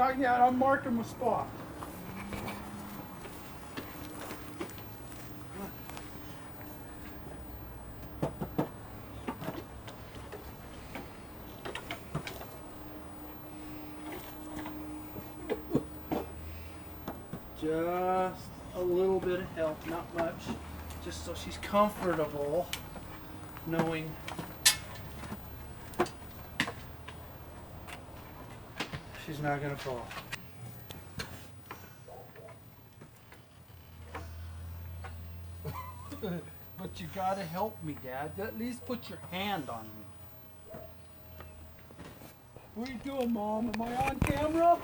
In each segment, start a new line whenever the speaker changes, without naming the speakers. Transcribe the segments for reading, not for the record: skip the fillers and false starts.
not yet. I'm marking my spot. Just a little bit of help, not much. Just so she's comfortable knowing she's not gonna fall. But you gotta help me, Dad. At least put your hand on me. What are you doing, Mom? Am I on camera?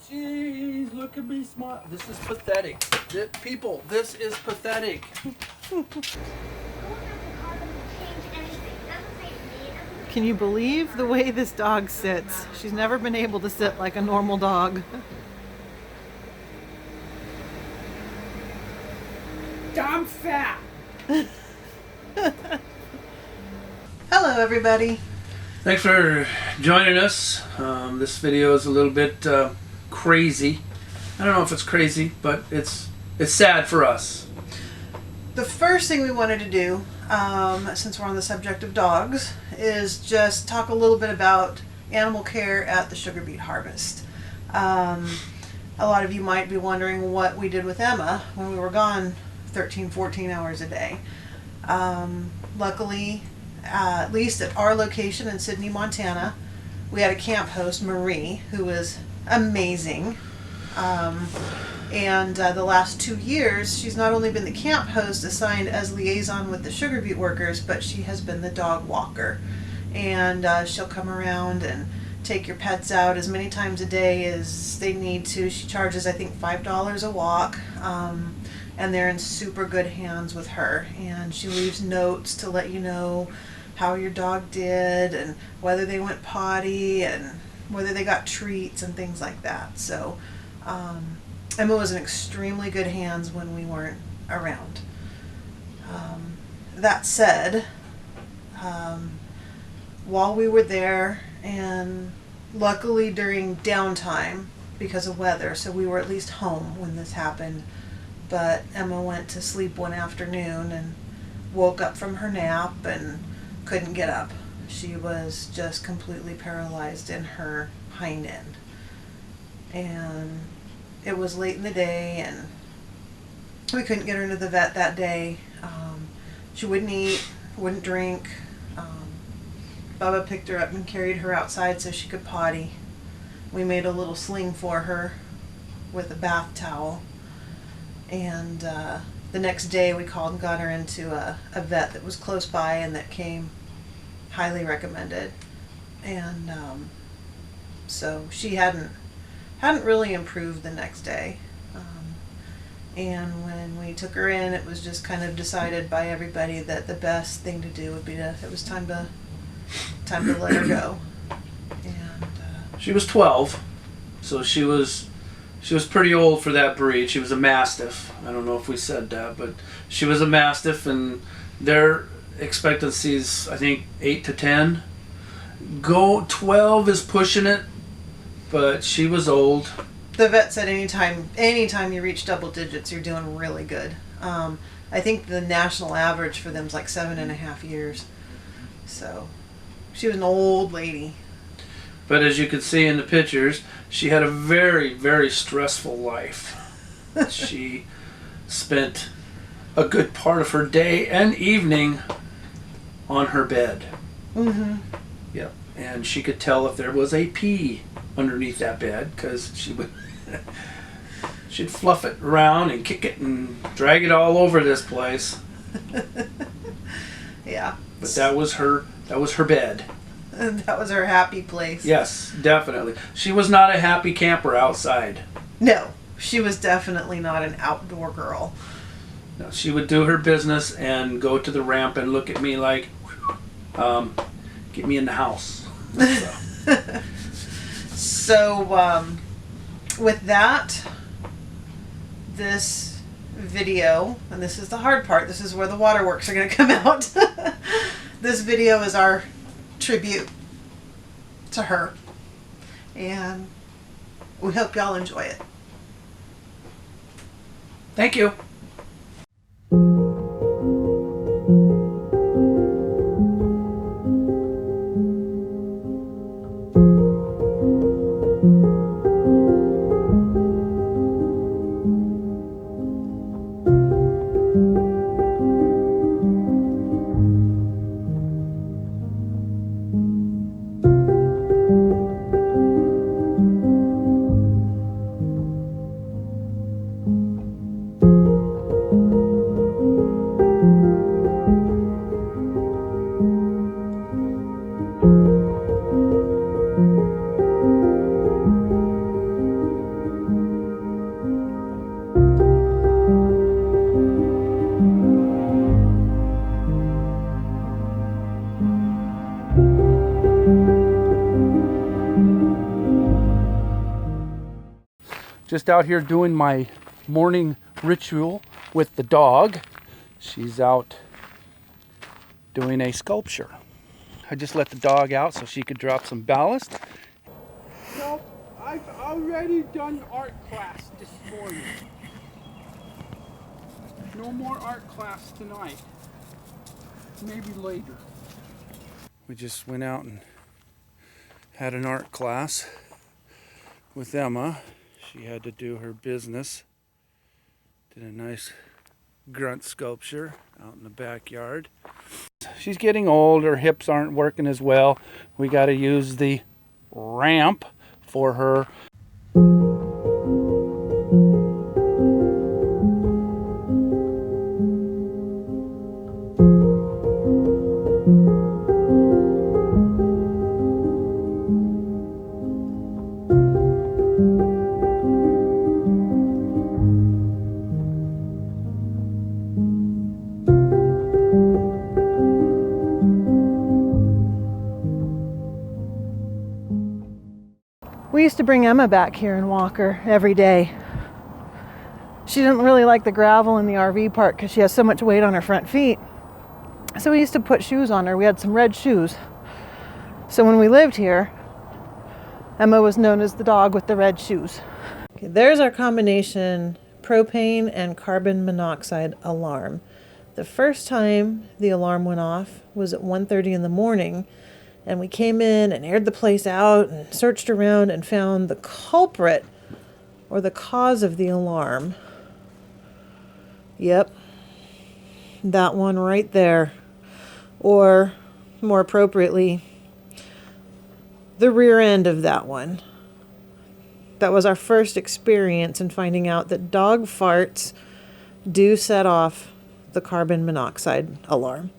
Jeez, look at me smile. This is pathetic. People, this is pathetic.
Can you believe the way this dog sits? She's never been able to sit like a normal dog.
I'm fat.
Hello, everybody.
Thanks for joining us. This video is a little bit crazy. I don't know if it's crazy, but it's sad for us.
The first thing we wanted to do, since we're on the subject of dogs, is just talk a little bit about animal care at the sugar beet harvest. A lot of you might be wondering what we did with Emma when we were gone 13, 14 hours a day. Luckily, at least at our location in Sydney, Montana, we had a camp host, Marie, who was amazing. And the last 2 years, she's not only been the camp host assigned as liaison with the sugar beet workers, but she has been the dog walker. And she'll come around and take your pets out as many times a day as they need to. She charges, I think, $5 a walk. And they're in super good hands with her. And she leaves notes to let you know how your dog did and whether they went potty and whether they got treats and things like that. So Emma was in extremely good hands when we weren't around. That said, while we were there, and luckily during downtime because of weather, so we were at least home when this happened, but Emma went to sleep one afternoon and woke up from her nap and couldn't get up. She was just completely paralyzed in her hind end. And it was late in the day and we couldn't get her to the vet that day. She wouldn't eat, wouldn't drink. Bubba picked her up and carried her outside so she could potty. We made a little sling for her with a bath towel. And the next day we called and got her into a vet that was close by and that came highly recommended. And so she hadn't really improved the next day. And when we took her in, it was just kind of decided by everybody that the best thing to do would be it was time to let her go. And
She was 12, so she was pretty old for that breed. She was a Mastiff. I don't know if we said that, but she was a Mastiff, and their expectancy is, I think, 8 to 10. 12 is pushing it, but she was old.
The vet said anytime you reach double digits, you're doing really good. I think the national average for them is like 7.5 years. So she was an old lady.
But as you can see in the pictures, she had a very, very stressful life. She spent a good part of her day and evening on her bed.
Mm-hmm.
Yep. And she could tell if there was a pea underneath that bed because she'd fluff it around and kick it and drag it all over this place.
Yeah.
But that was her bed.
And that was her happy place.
Yes, definitely. She was not a happy camper outside.
No, she was definitely not an outdoor girl.
No, she would do her business and go to the ramp and look at me like, get me in the house.
So, with that, this video, and this is the hard part, this is where the waterworks are going to come out. This video is our tribute to her. And We hope y'all enjoy it.
Thank you. Just out here doing my morning ritual with the dog. She's out doing a sculpture. I just let the dog out so she could drop some ballast. No, I've already done art class this morning. No more art class tonight. Maybe later. We just went out and had an art class with Emma. She had to do her business. Did a nice grunt sculpture out in the backyard. She's getting old, her hips aren't working as well. We got to use the ramp for her.
We used to bring Emma back here and walk her every day. She didn't really like the gravel in the RV park because she has so much weight on her front feet. So we used to put shoes on her. We had some red shoes. So when we lived here, Emma was known as the dog with the red shoes. Okay, there's our combination propane and carbon monoxide alarm. The first time the alarm went off was at 1:30 in the morning. And we came in and aired the place out and searched around and found the culprit or the cause of the alarm. Yep, that one right there. Or more appropriately, the rear end of that one. That was our first experience in finding out that dog farts do set off the carbon monoxide alarm.